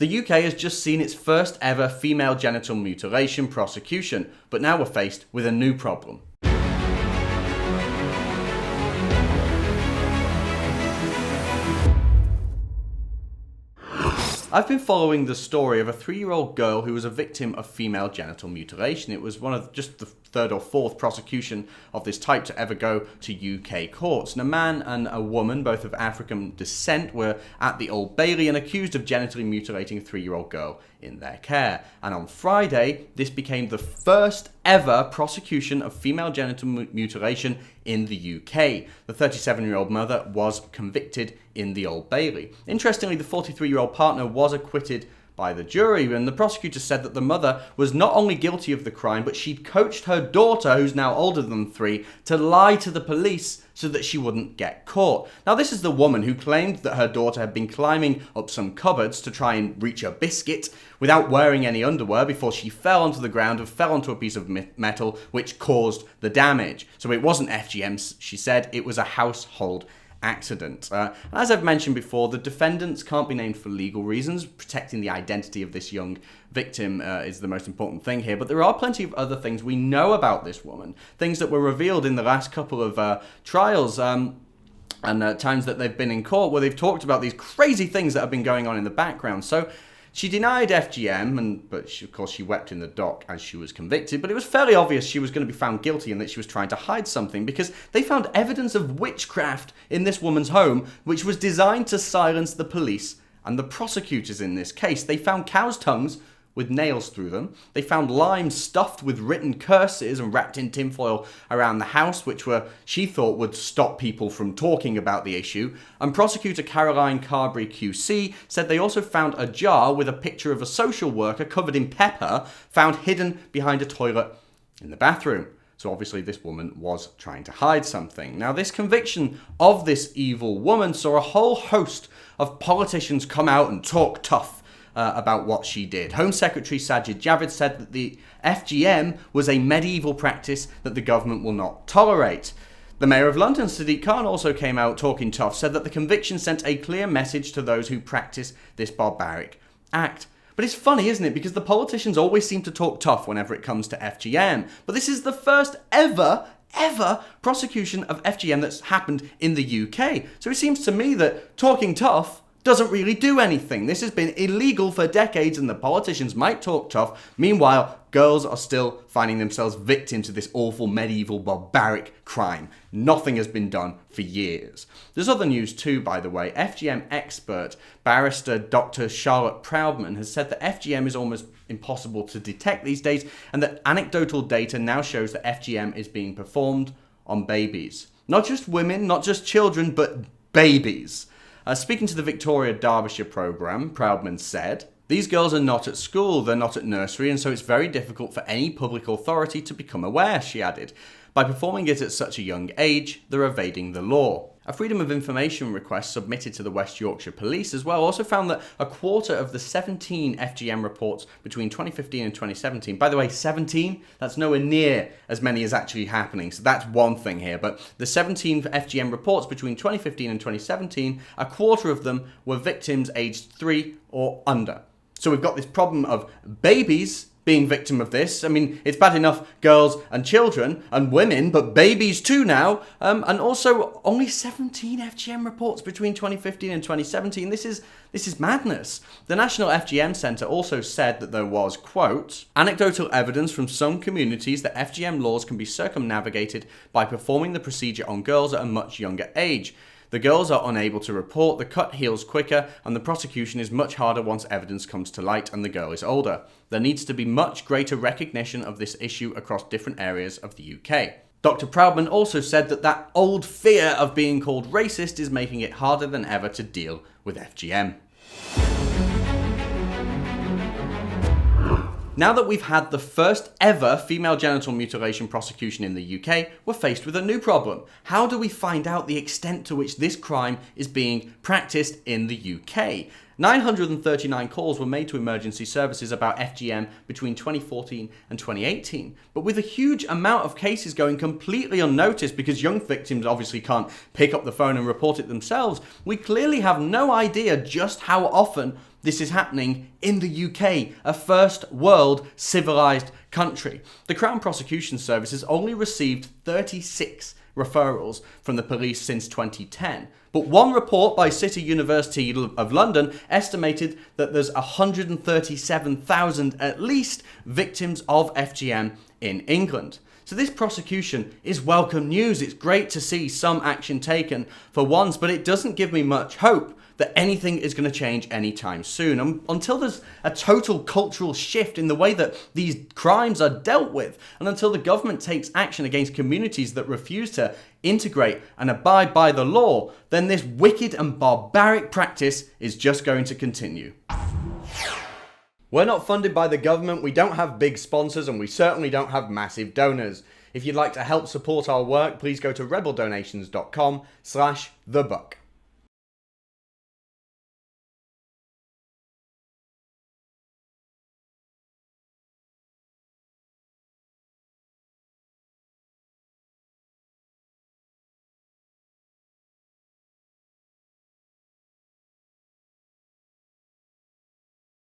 The UK has just seen its first ever female genital mutilation prosecution, but now we're faced with a new problem. I've been following the story of a 3-year-old girl who was a victim of female genital mutilation. It was one of just the third or fourth prosecution of this type to ever go to UK courts. And a man and a woman, both of African descent, were at the Old Bailey and accused of genitally mutilating a 3-year-old girl in their care. And on Friday, this became the first ever prosecution of female genital mutilation in the UK. The 37-year-old mother was convicted in the Old Bailey. Interestingly, the 43-year-old partner was acquitted by the jury, and the prosecutor said that the mother was not only guilty of the crime, but she'd coached her daughter, who's now older than 3, to lie to the police so that she wouldn't get caught. Now, this is the woman who claimed that her daughter had been climbing up some cupboards to try and reach a biscuit without wearing any underwear before she fell onto the ground and fell onto a piece of metal, which caused the damage. So it wasn't FGM, she said, it was a household accident. As I've mentioned before, the defendants can't be named for legal reasons. Protecting the identity of this young victim is the most important thing here, but there are plenty of other things we know about this woman, things that were revealed in the last couple of trials and times that they've been in court, where they've talked about these crazy things that have been going on in the background. So she denied FGM, but of course she wept in the dock as she was convicted, but it was fairly obvious she was going to be found guilty and that she was trying to hide something, because they found evidence of witchcraft in this woman's home, which was designed to silence the police and the prosecutors in this case. They found cows' tongues with nails through them. They found limes stuffed with written curses and wrapped in tinfoil around the house, which she thought would stop people from talking about the issue. And prosecutor Caroline Carberry QC said they also found a jar with a picture of a social worker covered in pepper found hidden behind a toilet in the bathroom. So obviously this woman was trying to hide something. Now, this conviction of this evil woman saw a whole host of politicians come out and talk tough about what she did. Home Secretary Sajid Javid said that the FGM was a medieval practice that the government will not tolerate. The Mayor of London, Sadiq Khan, also came out talking tough, said that the conviction sent a clear message to those who practice this barbaric act. But it's funny, isn't it? Because the politicians always seem to talk tough whenever it comes to FGM. But this is the first ever prosecution of FGM that's happened in the UK. So it seems to me that talking tough doesn't really do anything. This has been illegal for decades and the politicians might talk tough. Meanwhile, girls are still finding themselves victims to this awful medieval barbaric crime. Nothing has been done for years. There's other news too, by the way. FGM expert, barrister Dr. Charlotte Proudman, has said that FGM is almost impossible to detect these days, and that anecdotal data now shows that FGM is being performed on babies. Not just women, not just children, but babies. Speaking to the Victoria Derbyshire programme, Proudman said, "These girls are not at school, they're not at nursery, and so it's very difficult for any public authority to become aware," she added. "By performing it at such a young age, they're evading the law." A Freedom of Information request submitted to the West Yorkshire Police as well also found that a quarter of the 17 FGM reports between 2015 and 2017, by the way, 17, that's nowhere near as many as actually happening, so that's one thing here, but the 17 FGM reports between 2015 and 2017, a quarter of them were victims aged 3 or under. So we've got this problem of babies being victim of this. I mean, it's bad enough girls and children and women, but babies too now. And also only 17 FGM reports between 2015 and 2017. This is madness. The National FGM Centre also said that there was, quote, "anecdotal evidence from some communities that FGM laws can be circumnavigated by performing the procedure on girls at a much younger age. The girls are unable to report, the cut heals quicker, and the prosecution is much harder once evidence comes to light and the girl is older. There needs to be much greater recognition of this issue across different areas of the UK." Dr. Proudman also said that old fear of being called racist is making it harder than ever to deal with FGM. Now that we've had the first ever female genital mutilation prosecution in the UK, we're faced with a new problem. How do we find out the extent to which this crime is being practiced in the UK? 939 calls were made to emergency services about FGM between 2014 and 2018. But with a huge amount of cases going completely unnoticed because young victims obviously can't pick up the phone and report it themselves, we clearly have no idea just how often This is happening in the UK, a first world civilised country. The Crown Prosecution Service has only received 36 referrals from the police since 2010. But one report by City University of London estimated that there's 137,000 at least victims of FGM in England. So this prosecution is welcome news. It's great to see some action taken for once, but it doesn't give me much hope that anything is going to change anytime soon. Until there's a total cultural shift in the way that these crimes are dealt with, and until the government takes action against communities that refuse to integrate and abide by the law, then this wicked and barbaric practice is just going to continue. We're not funded by the government, we don't have big sponsors, and we certainly don't have massive donors. If you'd like to help support our work, please go to rebeldonations.com/thebuck.